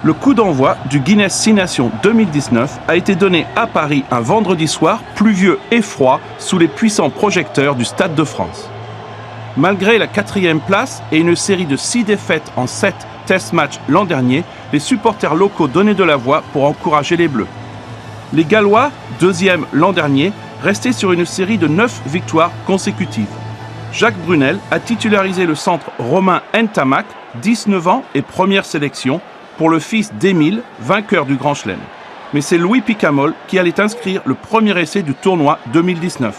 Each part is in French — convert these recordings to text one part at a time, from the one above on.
Le coup d'envoi du Guinness 6 Nations 2019 a été donné à Paris un vendredi soir pluvieux et froid sous les puissants projecteurs du Stade de France. Malgré la 4e place et une série de 6 défaites en 7 test matchs l'an dernier, les supporters locaux donnaient de la voix pour encourager les Bleus. Les Gallois, 2e l'an dernier, restaient sur une série de 9 victoires consécutives. Jacques Brunel a titularisé le centre Romain Ntamak, 19 ans et première sélection, pour le fils d'Émile, vainqueur du Grand Chelem. Mais c'est Louis Picamol qui allait inscrire le premier essai du tournoi 2019.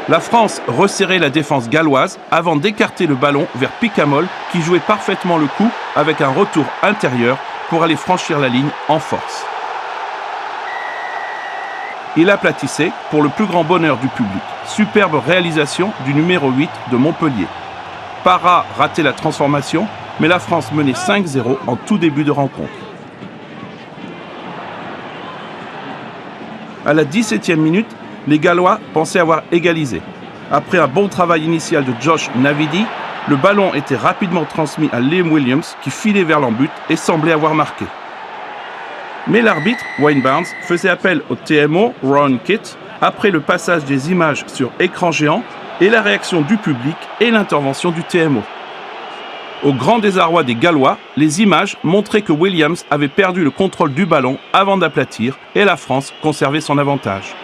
La France resserrait la défense galloise avant d'écarter le ballon vers Picamol qui jouait parfaitement le coup avec un retour intérieur pour aller franchir la ligne en force. Il aplatissait pour le plus grand bonheur du public. Superbe réalisation du numéro 8 de Montpellier. Parra ratait la transformation, mais la France menait 5-0 en tout début de rencontre. À la 17e minute, les Gallois pensaient avoir égalisé. Après un bon travail initial de Josh Navidi, le ballon était rapidement transmis à Liam Williams qui filait vers l'en-but et semblait avoir marqué. Mais l'arbitre, Wayne Barnes, faisait appel au TMO, Ron Kitt, après le passage des images sur écran géant et la réaction du public et l'intervention du TMO. Au grand désarroi des Gallois, les images montraient que Williams avait perdu le contrôle du ballon avant d'aplatir et la France conservait son avantage.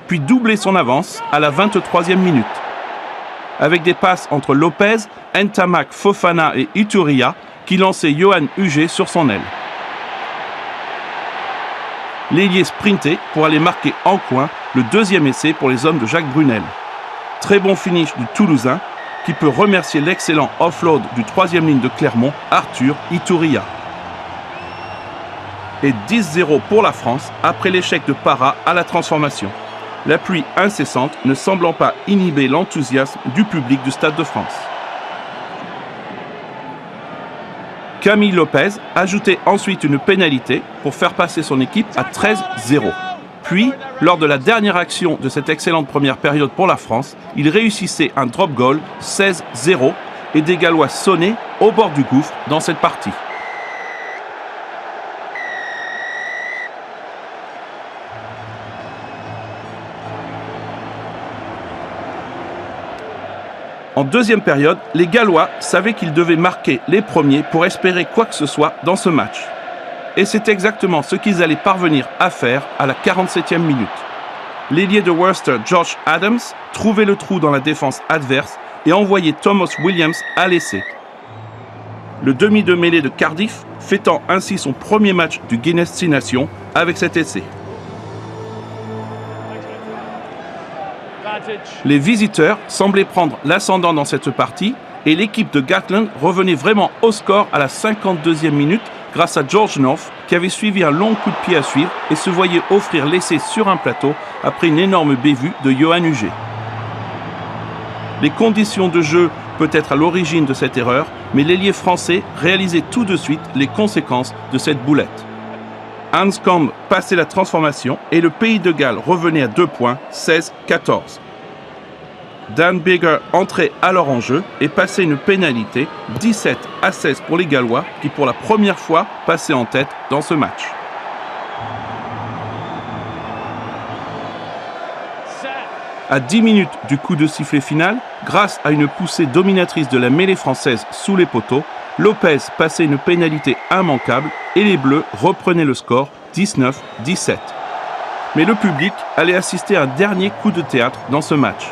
Puis doubler son avance à la 23e minute. Avec des passes entre Lopez, Ntamak, Fofana et Ituria qui lançaient Yohan Huget sur son aile. L'ailier sprintait pour aller marquer en coin le deuxième essai pour les hommes de Jacques Brunel. Très bon finish du Toulousain qui peut remercier l'excellent offload du 3e ligne de Clermont, Arthur Ituria. Et 10-0 pour la France après l'échec de Parra à la transformation. La pluie incessante ne semblant pas inhiber l'enthousiasme du public du Stade de France. Camille Lopez ajoutait ensuite une pénalité pour faire passer son équipe à 13-0. Puis, lors de la dernière action de cette excellente première période pour la France, il réussissait un drop goal 16-0 et des Gallois sonnaient au bord du gouffre dans cette partie. En deuxième période, les Gallois savaient qu'ils devaient marquer les premiers pour espérer quoi que ce soit dans ce match. Et c'est exactement ce qu'ils allaient parvenir à faire à la 47e minute. L'ailier de Worcester, Josh Adams, trouvait le trou dans la défense adverse et envoyait Thomas Williams à l'essai. Le demi de mêlée de Cardiff fêtant ainsi son premier match du Guinness 6 Nations avec cet essai. Les visiteurs semblaient prendre l'ascendant dans cette partie et l'équipe de Gatland revenait vraiment au score à la 52e minute grâce à George North qui avait suivi un long coup de pied à suivre et se voyait offrir l'essai sur un plateau après une énorme bévue de Yohan Huget. Les conditions de jeu peuvent être à l'origine de cette erreur, mais l'ailier français réalisait tout de suite les conséquences de cette boulette. Anscombe passait la transformation et le Pays de Galles revenait à 2 points, 16-14. Dan Biggar entrait alors en jeu et passait une pénalité 17-16 pour les Gallois qui pour la première fois passaient en tête dans ce match. À 10 minutes du coup de sifflet final, grâce à une poussée dominatrice de la mêlée française sous les poteaux, Lopez passait une pénalité immanquable et les Bleus reprenaient le score 19-17. Mais le public allait assister à un dernier coup de théâtre dans ce match.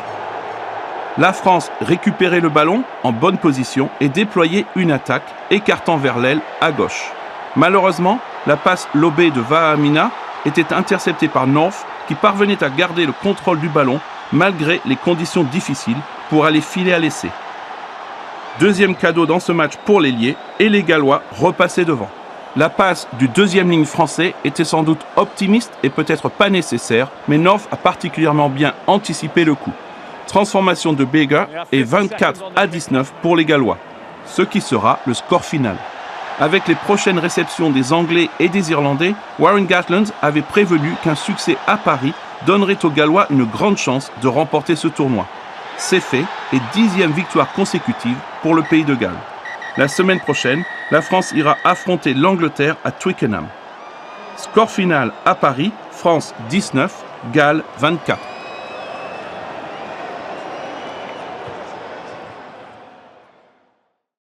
La France récupérait le ballon en bonne position et déployait une attaque, écartant vers l'aile à gauche. Malheureusement, la passe lobée de Vahamina était interceptée par North qui parvenait à garder le contrôle du ballon malgré les conditions difficiles pour aller filer à l'essai. Deuxième cadeau dans ce match pour l'ailier et les Gallois repassaient devant. La passe du deuxième ligne français était sans doute optimiste et peut-être pas nécessaire, mais North a particulièrement bien anticipé le coup. Transformation de Biggar et 24-19 pour les Gallois, ce qui sera le score final. Avec les prochaines réceptions des Anglais et des Irlandais, Warren Gatland avait prévenu qu'un succès à Paris donnerait aux Gallois une grande chance de remporter ce tournoi. C'est fait et 10e victoire consécutive pour le pays de Galles. La semaine prochaine, la France ira affronter l'Angleterre à Twickenham. Score final à Paris, France 19, Galles 24.